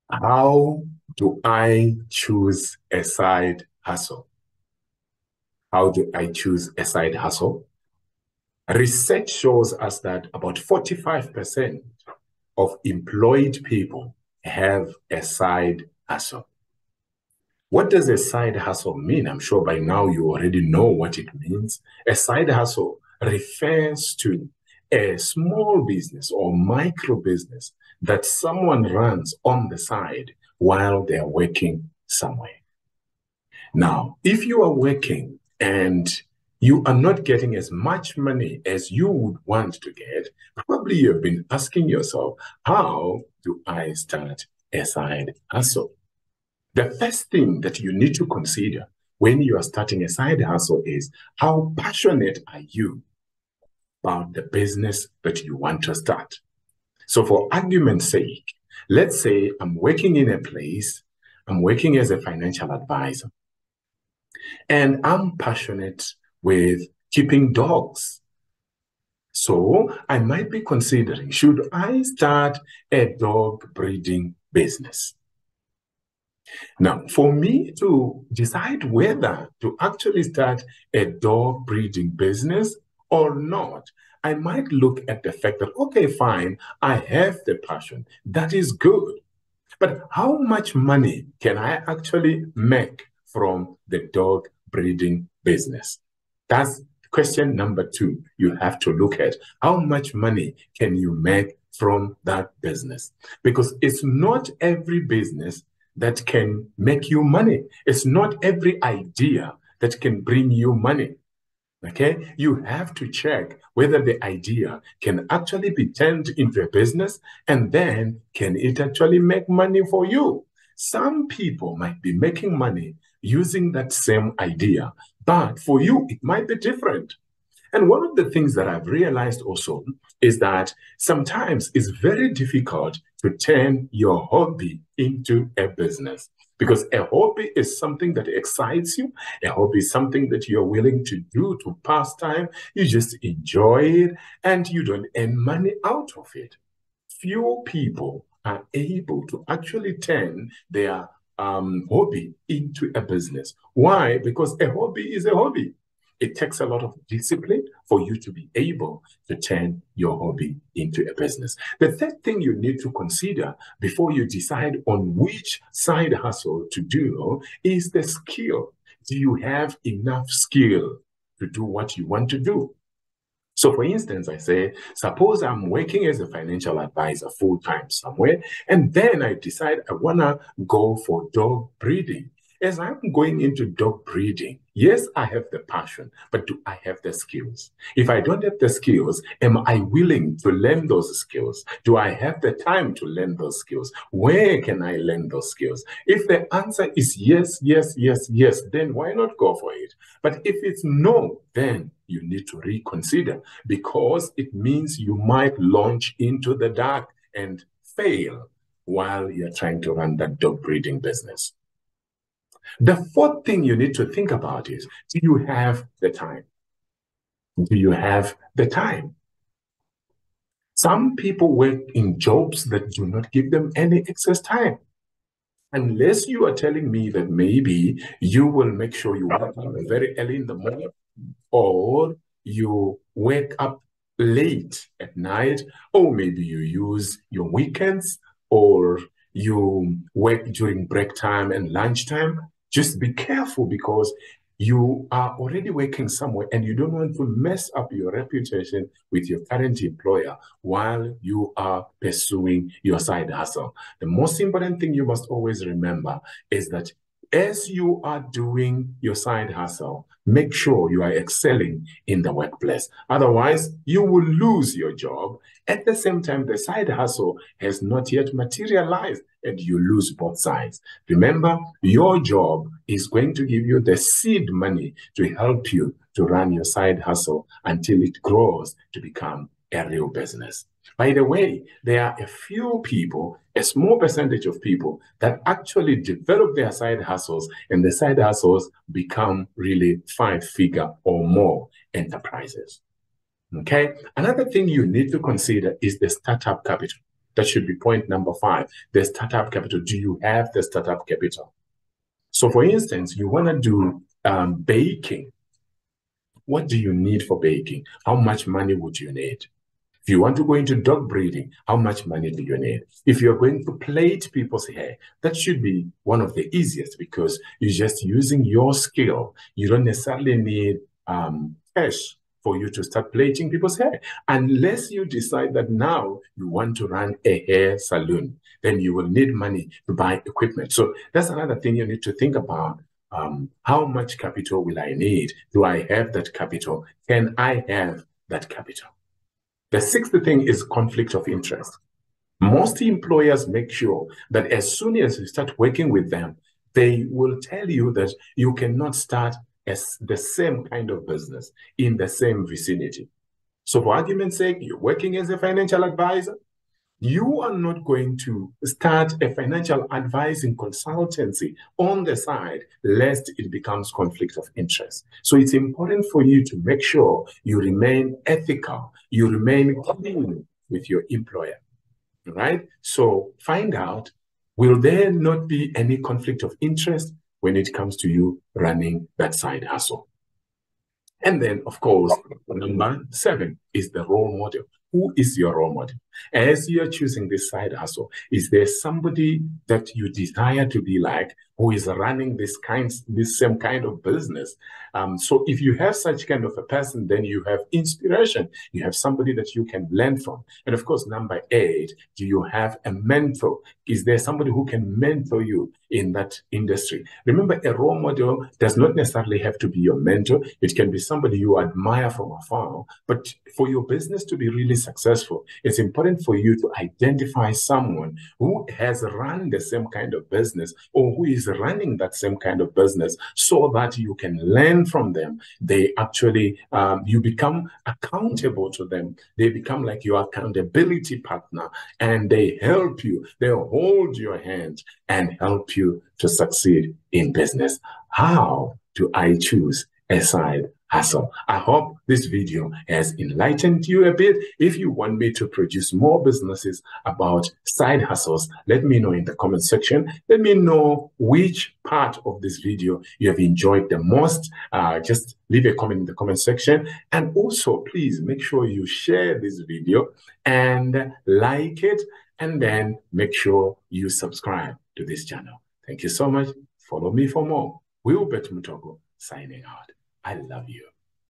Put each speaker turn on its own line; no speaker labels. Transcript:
How do I choose a side hustle? How do I choose a side hustle? Research shows us that about 45% of employed people have a side hustle. What does a side hustle mean? I'm sure by now you already know what it means. A side hustle refers to a small business or micro business that someone runs on the side while they're working somewhere. Now, if you are working and you are not getting as much money as you would want to get, probably you've been asking yourself, how do I start a side hustle? The first thing that you need to consider when you are starting a side hustle is how passionate are you about the business that you want to start? So, for argument's sake, let's say I'm working in a place, I'm working as a financial advisor, and I'm passionate with keeping dogs. So, I might be considering, should I start a dog breeding business? Now, for me to decide whether to actually start a dog breeding business or not, I might look at the fact that, okay, fine, I have the passion. That is good. But how much money can I actually make from the dog breeding business? That's question number two you have to look at. How much money can you make from that business? Because it's not every business that can make you money. It's not every idea that can bring you money. Okay, you have to check whether the idea can actually be turned into a business and then can it actually make money for you. Some people might be making money using that same idea, but for you, it might be different. And one of the things that I've realized also is that sometimes it's very difficult to turn your hobby into a business because a hobby is something that excites you. A hobby is something that you're willing to do to pass time. You just enjoy it and you don't earn money out of it. Few people are able to actually turn their hobby into a business. Why? Because a hobby is a hobby. It takes a lot of discipline for you to be able to turn your hobby into a business. The third thing you need to consider before you decide on which side hustle to do is the skill. Do you have enough skill to do what you want to do? So, for instance, I say, suppose I'm working as a financial advisor full time somewhere, and then I decide I want to go for dog breeding. As I'm going into dog breeding, yes, I have the passion, but do I have the skills? If I don't have the skills, am I willing to learn those skills? Do I have the time to learn those skills? Where can I learn those skills? If the answer is yes, yes, yes, yes, then why not go for it? But if it's no, then you need to reconsider because it means you might launch into the dark and fail while you're trying to run that dog breeding business. The fourth thing you need to think about is, do you have the time? Do you have the time? Some people work in jobs that do not give them any excess time. Unless you are telling me that maybe you will make sure you wake up very early in the morning or you wake up late at night, or maybe you use your weekends or you work during break time and lunchtime, just be careful because you are already working somewhere and you don't want to mess up your reputation with your current employer while you are pursuing your side hustle. The most important thing you must always remember is that as you are doing your side hustle, make sure you are excelling in the workplace. Otherwise, you will lose your job. At the same time, the side hustle has not yet materialized and you lose both sides. Remember, your job is going to give you the seed money to help you to run your side hustle until it grows to become a real business. By the way, there are a few people, a small percentage of people that actually develop their side hustles and the side hustles become really 5-figure or more enterprises. Okay. Another thing you need to consider is the startup capital. That should be point number 5. The startup capital. Do you have the startup capital? So for instance, you want to do baking. What do you need for baking? How much money would you need? If you want to go into dog breeding, how much money do you need? If you're going to plait people's hair, that should be one of the easiest because you're just using your skill. You don't necessarily need cash for you to start plaiting people's hair. Unless you decide that now you want to run a hair salon, then you will need money to buy equipment. So that's another thing you need to think about. How much capital will I need? Do I have that capital? Can I have that capital? The 6th thing is conflict of interest. Most employers make sure that as soon as you start working with them, they will tell you that you cannot start as the same kind of business in the same vicinity. So for argument's sake, you're working as a financial advisor, you are not going to start a financial advising consultancy on the side, lest it becomes conflict of interest. So it's important for you to make sure you remain ethical, you remain clean with your employer, right? So find out, will there not be any conflict of interest when it comes to you running that side hustle? And then, of course, number 7 is the role model. Who is your role model? As you're choosing this side hustle, is there somebody that you desire to be like who is running this same kind of business? So if you have such kind of a person, then you have inspiration. You have somebody that you can learn from. And of course, number 8, do you have a mentor? Is there somebody who can mentor you in that industry? Remember, a role model does not necessarily have to be your mentor. It can be somebody you admire from afar. But for your business to be really successful, it's important for you to identify someone who has run the same kind of business or who is running that same kind of business so that you can learn from them. They actually, you become accountable to them. They become like your accountability partner and they help you. They hold your hand and help you to succeed in business. How do I choose a side hustle? I hope this video has enlightened you a bit. If you want me to produce more businesses about side hustles, let me know in the comment section. Let me know which part of this video you have enjoyed the most. Just leave a comment in the comment section. And also, please make sure you share this video and like it, and then make sure you subscribe to this channel. Thank you so much. Follow me for more. Wilbert Mutoko signing out. I love you.